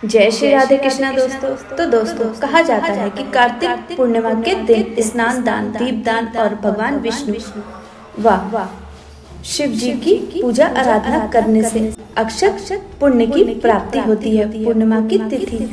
जय श्री राधे कृष्णा दोस्तों। तो दोस्तों कहा जाता है कि कार्तिक पूर्णिमा के दिन स्नान दान, दीपदान और भगवान विष्णु व शिव जी की पूजा आराधना करने से अक्षय पुण्य की प्राप्ति होती है। पूर्णिमा की तिथि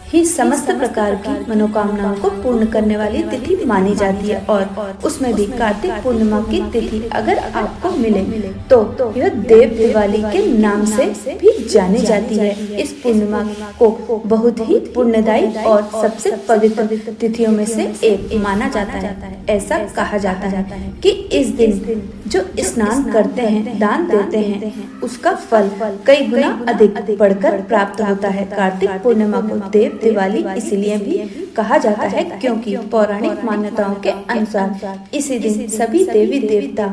ही समस्त प्रकार की मनोकामनाओं को पूर्ण करने वाली तिथि मानी जाती है और उसमें भी कार्तिक पूर्णिमा की तिथि अगर आपको मिले तो यह देव दिवाली के नाम से भी जानी जाती है। इस पूर्णिमा को बहुत ही पुण्यदायी और सबसे पवित्र तिथियों में से एक माना जाता है। ऐसा कहा जाता है कि इस दिन जो स्नान करते हैं, दान देते हैं, उसका फल कई गुना अधिक बढ़कर प्राप्त होता है। कार्तिक पूर्णिमा को देव दिवाली इसलिए भी कहा जाता है क्योंकि पौराणिक मान्यताओं के अनुसार इसी दिन सभी देवी देवता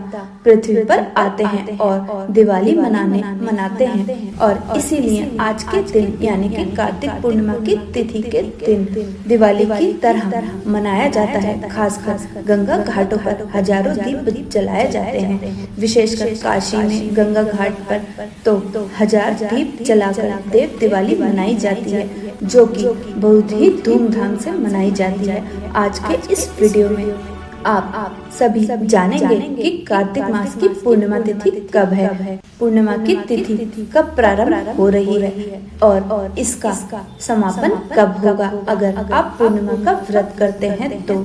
पृथ्वी पर आते हैं और दिवाली मनाते हैं और इसीलिए आज के दिन यानी कि कार्तिक पूर्णिमा की तिथि के दिन दिवाली की तरह मनाया जाता है। खासकर गंगा घाटों पर हजारों दीप जलाए जाते हैं। विशेषकर काशी में गंगा घाट पर तो हजार दीप जलाकर देव दिवाली मनाई जाती है, जो कि बहुत ही धूमधाम से मनाई जाती है। आज के इस वीडियो में आप सभी जानेंगे कि कार्तिक मास की पूर्णिमा तिथि कब है, पूर्णिमा की तिथि कब प्रारंभ हो रही है और इसका समापन कब होगा। अगर आप पूर्णिमा का व्रत करते हैं तो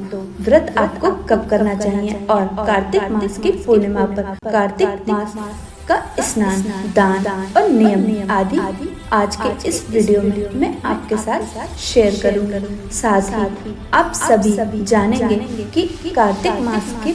व्रत आपको कब करना चाहिए और कार्तिक मास की पूर्णिमा पर कार्तिक मास का स्नान, दान और नियम आदि आज के इस वीडियो में मैं आपके साथ शेयर करूंगा। साथ ही आप सभी जानेंगे कि कार्तिक मास के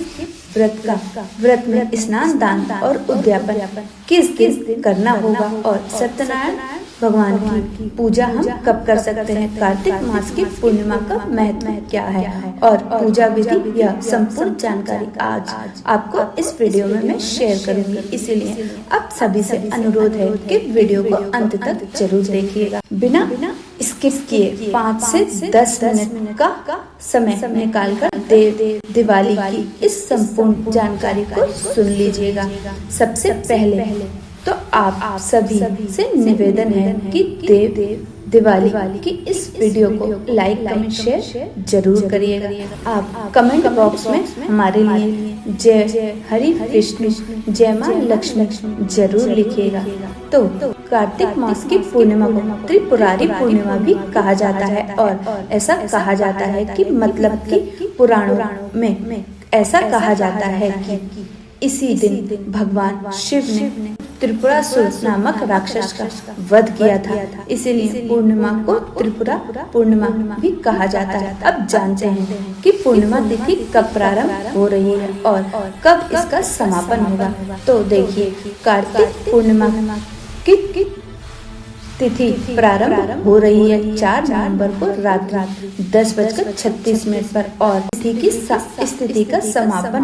व्रत में स्नान, दान और उद्यापन किस दिन करना होगा और सत्यनारायण भगवान की पूजा हम कब कर सकते हैं। कार्तिक मास की पूर्णिमा का महत्व क्या है और पूजा विधि यह संपूर्ण जानकारी आज आपको इस वीडियो में मैं शेयर करूंगी। इसीलिए आप सभी से अनुरोध है कि वीडियो को अंत तक जरूर देखिएगा। बिना स्किप किए 5 से 10 मिनट का समय निकालकर दिवाली की इस संपूर्ण जानकारी को सुन लीजिएगा। सबसे पहले तो आप सभी से निवेदन है कि दिवाली की इस वीडियो को लाइक, कमेंट, शेयर जरूर करिएगा। आप कमेंट बॉक्स में हमारे लिए जय हरि विष्णु, जय मां लक्ष्मी जरूर लिखिएगा। तो कार्तिक मास की पूर्णिमा को त्रिपुरारी पूर्णिमा भी कहा जाता है और ऐसा कहा जाता है कि मतलब कि पुराणों में ऐसा कहा जाता है कि इसी दिन भगवान शिव ने त्रिपुरासुर नामक राक्षस का वध किया था। इसीलिए पूर्णिमा को त्रिपुरा पूर्णिमा भी कहा जाता है। अब जानते हैं कि पूर्णिमा तिथि कब प्रारंभ हो रही है और कब इसका समापन होगा। तो देखिए, कार्तिक पूर्णिमा की तिथि प्रारंभ हो रही है 4 नवंबर को रात 10:36 पर और तिथि का समापन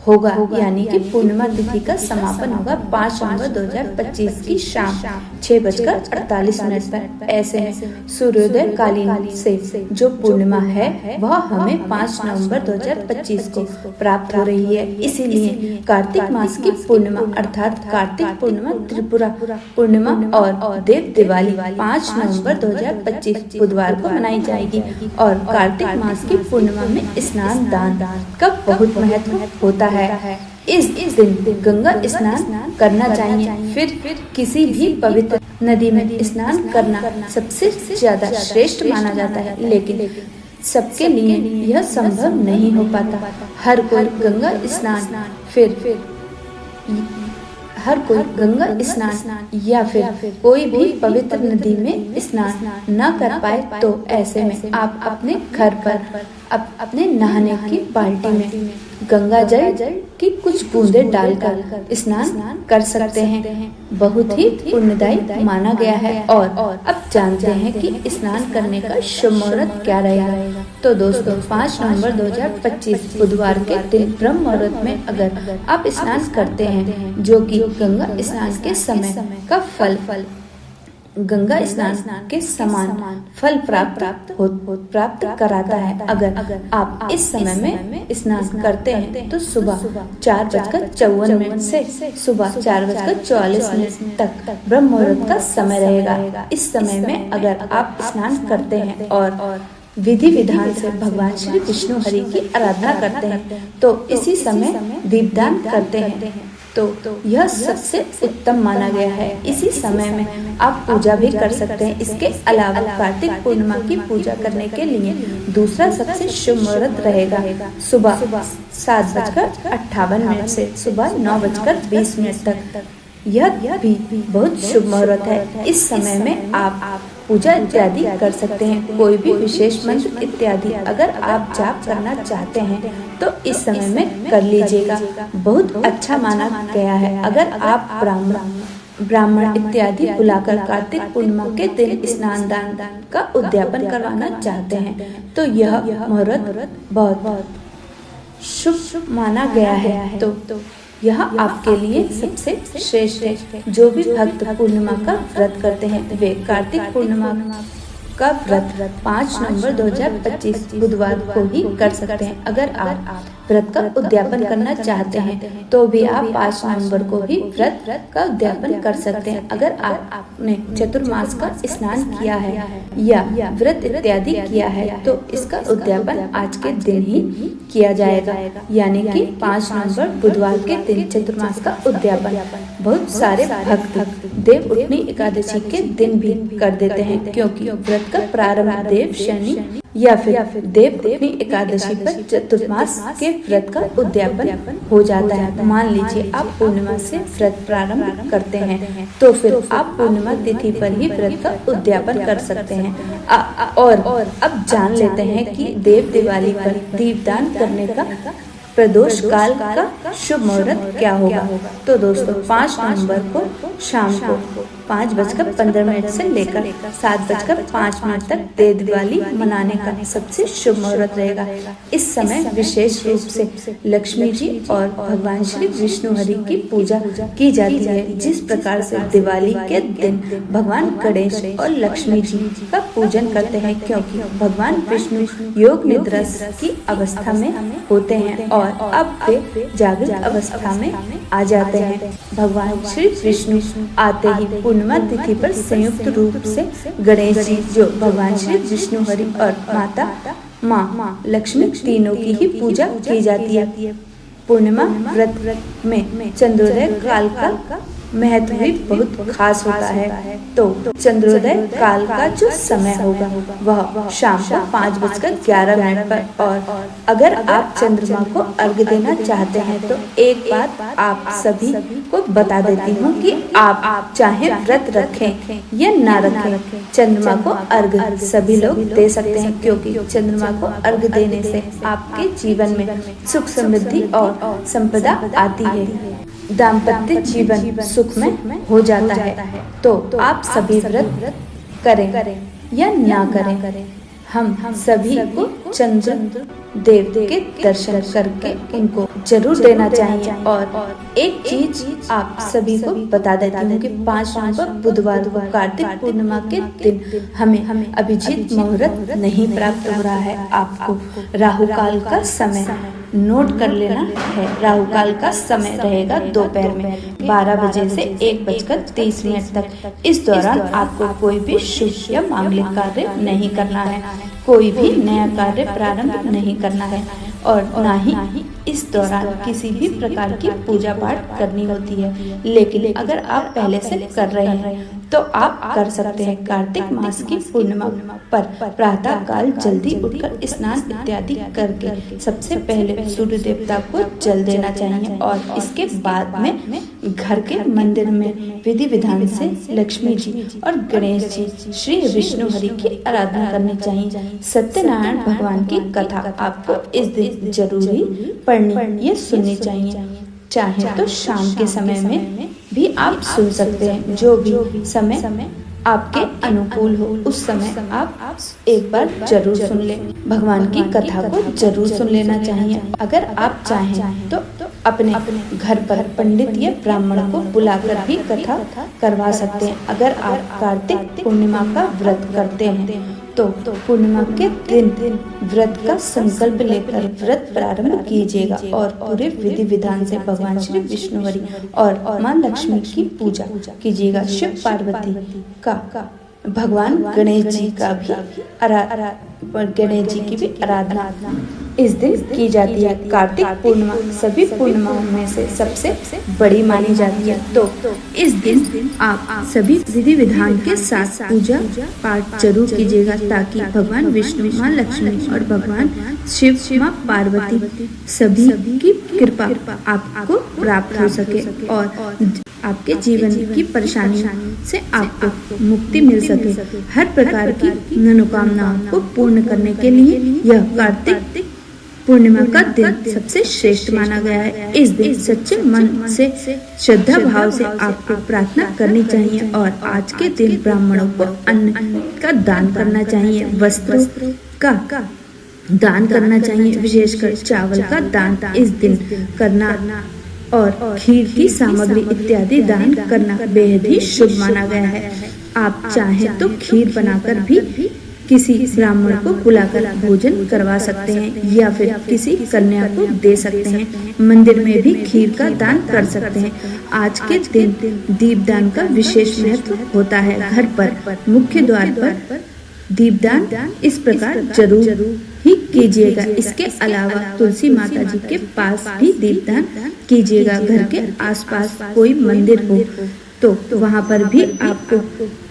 होगा यानी कि पूर्णिमा तिथि का समापन होगा 5 नवंबर 2025 की शाम 6:48 पर। ऐसे में सूर्योदय कालीन से जो पूर्णिमा है वह हमें 5 नवंबर 2025 को प्राप्त हो रही है। इसीलिए कार्तिक मास की पूर्णिमा अर्थात कार्तिक पूर्णिमा, त्रिपुरा पूर्णिमा और देव दिवाली 5 नवंबर 2025 बुधवार को मनाई जाएगी। और कार्तिक मास की पूर्णिमा में स्नान, दान का बहुत महत्व होता है। इस दिन गंगा स्नान करना चाहिए। फिर किसी भी पवित्र नदी में स्नान करना सबसे ज्यादा श्रेष्ठ माना जाता है, लेकिन सबके लिए यह संभव नहीं हो पाता। हर कोई गंगा स्नान या फिर कोई भी पवित्र नदी में स्नान न कर पाए तो ऐसे में आप अपने घर पर अपने नहाने की बाल्टी में गंगा जल की कुछ बूंदें डालकर स्नान कर सकते हैं। बहुत ही पुण्यदायी माना गया है। और अब जानते हैं कि स्नान करने का शुभ मुहूर्त क्या रहेगा। तो दोस्तों 5 नवंबर 2025 बुधवार के दिन ब्रह्म मुहूर्त में अगर आप स्नान करते हैं, जो कि गंगा स्नान के समय का फल गंगा स्नान के समान फल प्राप्त कराता है। अगर आप इस समय में स्नान करते हैं तो सुबह 4:54 से सुबह 4:44 तक ब्रह्म मुहूर्त का समय रहेगा। इस समय में अगर आप स्नान करते हैं और विधि विधान से भगवान श्री विष्णु हरि की आराधना करते हैं तो इसी समय दीपदान करते हैं तो यह सबसे उत्तम माना गया है। इसी समय में आप पूजा भी कर सकते हैं। इसके अलावा कार्तिक पूर्णिमा की पूजा करने के लिए दूसरा सबसे शुभ मुहूर्त रहेगा सुबह 7:58 से सुबह 9:20 तक। यह भी बहुत शुभ मुहूर्त है। इस समय में आप पूजा इत्यादि कर सकते हैं। कोई भी विशेष मंत्र इत्यादि अगर आप जाप करना चाहते हैं तो इस समय में कर लीजिएगा। बहुत अच्छा माना गया है। अगर आप ब्राह्मण इत्यादि बुलाकर कार्तिक पूर्णिमा के दिन स्नान दान का उद्यापन करवाना चाहते हैं तो यह मुहूर्त बहुत शुभ माना गया है। तो यह आपके लिए सबसे श्रेष्ठ है। जो भी भक्त पूर्णिमा का व्रत करते हैं वे कार्तिक पूर्णिमा का व्रत 5 नवंबर 2025 बुधवार को ही कर सकते हैं। अगर आप व्रत का उद्यापन करना चाहते हैं तो भी आप 5 नवंबर को ही व्रत का उद्यापन कर सकते हैं। अगर आपने चतुर्मास का स्नान किया है या व्रत इत्यादि किया है तो इसका उद्यापन आज के दिन ही किया जाएगा, यानी कि 5 नवंबर बुधवार के दिन चतुर्मास का उद्यापन बहुत सारे भक्त देव उठनी एकादशी के दिन भी कर देते हैं, क्योंकि व्रत का प्रारंभ देव शनि या फिर देव उठनी एकादशी पर चतुर्मास के व्रत का उद्यापन हो जाता है। मान लीजिए आप पूर्णिमा से व्रत प्रारंभ करते हैं तो फिर आप पूर्णिमा तिथि पर ही व्रत का उद्यापन कर सकते हैं। और अब जान लेते हैं कि देव दिवाली पर दीपदान करने का प्रदोष काल का शुभ मुहूर्त क्या होगा। तो दोस्तों 5 नवंबर को शाम को 5:15 से लेकर 7:05 तक देव दिवाली मनाने का सबसे शुभ मुहूर्त रहेगा। इस समय विशेष रूप से लक्ष्मी जी और भगवान श्री विष्णु हरि की पूजा की जाती है। जिस प्रकार से दिवाली के दिन भगवान गणेश और लक्ष्मी जी का पूजन करते हैं, क्योंकि भगवान विष्णु योग निद्रा की अवस्था में होते हैं और अब वे जागृत अवस्था में आ जाते हैं। भगवान श्री विष्णु आते ही पूर्णिमा तिथि पर संयुक्त रूप से गणेश जी, जो भगवान श्री विष्णु हरि और माता माँ लक्ष्मी तीनों की ही पूजा की जाती है। पूर्णिमा व्रत में चंद्रोदय काल का महत्व भी बहुत खास होता है। तो चंद्रोदय काल का जो समय होगा वह शाम को 5:11 पर। और अगर आप चंद्रमा को अर्घ देना चाहते हैं तो एक बात आप सभी को बता देती हूँ कि आप चाहे व्रत रखें या ना रखें, चंद्रमा को अर्घ सभी लोग दे सकते हैं, क्योंकि चंद्रमा को अर्घ देने से आपके जीवन में सुख समृद्धि और संपदा आती है। दाम्पत्य जीवन सुख में हो जाता है। तो आप सभी व्रत करें या ना करें, हम सभी को चंद्र देव के दर्शन करके उनको जरूर देना चाहिए। और एक चीज आप सभी को बता देती हूँ कि 5 नवंबर बुधवार को कार्तिक पूर्णिमा के दिन हमें अभिजीत मुहूर्त नहीं प्राप्त हो रहा है। आपको राहु काल का समय नोट कर लेना है। राहु काल का समय रहेगा दोपहर में 12 बजे से 1:30 तक। इस दौरान आपको कोई भी शुभ या मांगलिक कार्य नहीं करना है, कोई भी नया कार्य प्रारंभ नहीं करना है और ना ही इस दौरान किसी भी प्रकार की पूजा पाठ करनी होती है। लेकिन अगर आप पहले से कर रहे हैं तो आप कर सकते हैं। कार्तिक मास की पूर्णिमा पर प्रातः काल जल्दी उठकर स्नान इत्यादि करके सबसे पहले सूर्य देवता को जल देना चाहिए और इसके बाद में घर के मंदिर में विधि विधान से लक्ष्मी जी और गणेश जी श्री विष्णु हरि की आराधना करनी चाहिए। सत्यनारायण भगवान की कथा आपको इस दिन जरूरी पढ़नी या सुननी चाहिए। चाहे तो शाम के समय में भी आप सुन सकते हैं। जो भी समय आपके अनुकूल हो उस समय आप एक बार जरूर सुन लें। भगवान की कथा को जरूर सुन लेना चाहिए। अगर आप चाहें तो अपने घर पर पंडित या ब्राह्मण को बुलाकर भी कथा करवा सकते हैं। अगर आप कार्तिक पूर्णिमा का व्रत करते हैं तो पूर्णिमा के दिन व्रत का संकल्प लेकर व्रत प्रारंभ कीजिएगा और पूरे विधि विधान से भगवान श्री विष्णुवरी और माँ लक्ष्मी की पूजा कीजिएगा। शिव पार्वती का भगवान गणेश जी का भी गणेश जी की भी आराधना इस दिन की जाती है। कार्तिक पूर्णिमा सभी पूर्णिमाओं में से सबसे बड़ी मानी जाती है। तो इस दिन आप सभी विधि विधान के साथ पूजा पाठ जरूर कीजिएगा ताकि भगवान विष्णु, माँ लक्ष्मी और भगवान शिव, माँ पार्वती सभी की कृपा आपको प्राप्त हो सके और आपके जीवन की परेशानी से आपको मुक्ति मिल सके। हर प्रकार की मनोकामनाओं को पूर्ण करने के लिए यह कार्तिक पूर्णिमा का दिन सबसे श्रेष्ठ माना गया है। इस दिन सच्चे मन से श्रद्धा भाव से आपको प्रार्थना करनी चाहिए और आज के दिन ब्राह्मणों को अन्न का दान करना चाहिए, वस्त्रों का दान करना चाहिए, विशेषकर चावल का दान इस दिन करना और खीर की सामग्री इत्यादि दान करना बेहद ही शुभ माना गया है। आप चाहें तो खीर बनाकर भी किसी ब्राह्मण को बुलाकर भोजन करवा सकते हैं या फिर किसी कन्या को दे सकते हैं। मंदिर में भी खीर का दान कर सकते हैं। आज के दिन दीपदान का विशेष महत्व होता है। घर पर मुख्य द्वार पर दीपदान इस प्रकार जरूर ही कीजिएगा। इसके अलावा तुलसी माता जी के पास भी दीपदान कीजिएगा। घर के आसपास कोई मंदिर हो तो वहाँ पर भी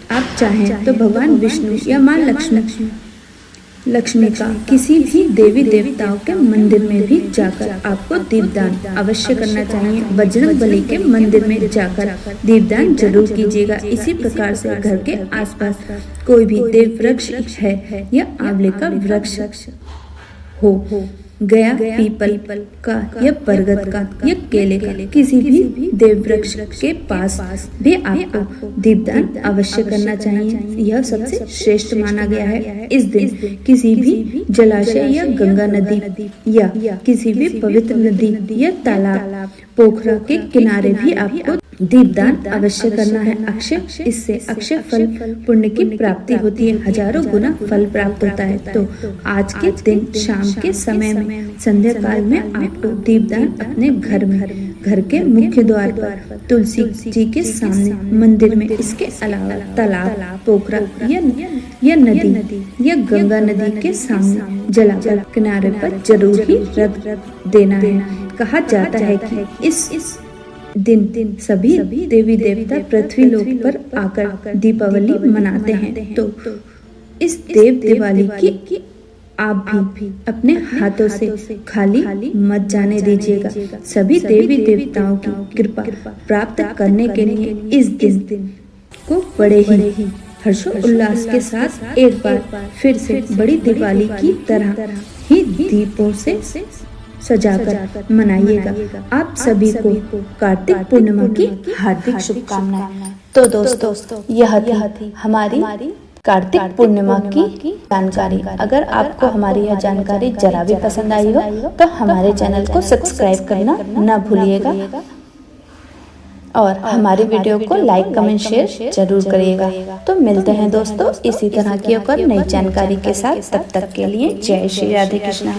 आप चाहें तो भगवान विष्णु या माँ लक्ष्मी का किसी भी देवी देवताओं के मंदिर में भी जाकर आपको दीपदान अवश्य करना चाहिए। बजरंग बली के मंदिर में जाकर दीपदान जरूर कीजिएगा। इसी प्रकार से घर के आसपास कोई भी देव वृक्ष है या आंवले का वृक्ष हो, गया पीपल का या बरगद का या केले का, किसी भी देव वृक्ष के पास भी आपको दीपदान अवश्य करना चाहिए। यह सबसे श्रेष्ठ माना गया है। इस दिन किसी भी जलाशय या गंगा नदी या किसी भी पवित्र नदी या तालाब, पोखरा के किनारे भी आपको दीपदान अवश्य करना है। इससे अक्षय फल पुण्य की प्राप्ति होती है, हजारों गुना फल प्राप्त होता है। तो आज के दिन शाम के समय में संध्या काल में आपको दीपदान अपने घर के मुख्य द्वार पर, तुलसी जी के सामने, मंदिर में, इसके अलावा तालाब, पोखरा या नदी या गंगा नदी के सामने जलाकर किनारे पर जरूर ही रख देना है। कहा जाता है कि इस दिन सभी देवी देवता पृथ्वी लोक पर आकर दीपावली मनाते हैं। तो इस देव दिवाली की आप भी अपने हाथों से खाली मत जाने दीजिएगा। सभी देवी देवताओं की कृपा प्राप्त करने के लिए इस दिन को बड़े ही हर्षोल्लास के साथ एक बार फिर से बड़ी दिवाली की तरह ही दीपों से सजाकर मनाइएगा। आप सभी को कार्तिक पूर्णिमा की हार्दिक शुभकामनाएं। तो दोस्तों यह थी हमारी कार्तिक पूर्णिमा की जानकारी। अगर आपको हमारी यह जानकारी जरा भी पसंद आई हो तो हमारे चैनल को सब्सक्राइब करना न भूलिएगा और हमारे वीडियो को लाइक, कमेंट, शेयर जरूर करिएगा। तो मिलते हैं दोस्तों इसी तरह की और नई जानकारी के साथ। तब तक के लिए जय श्री राधे कृष्णा।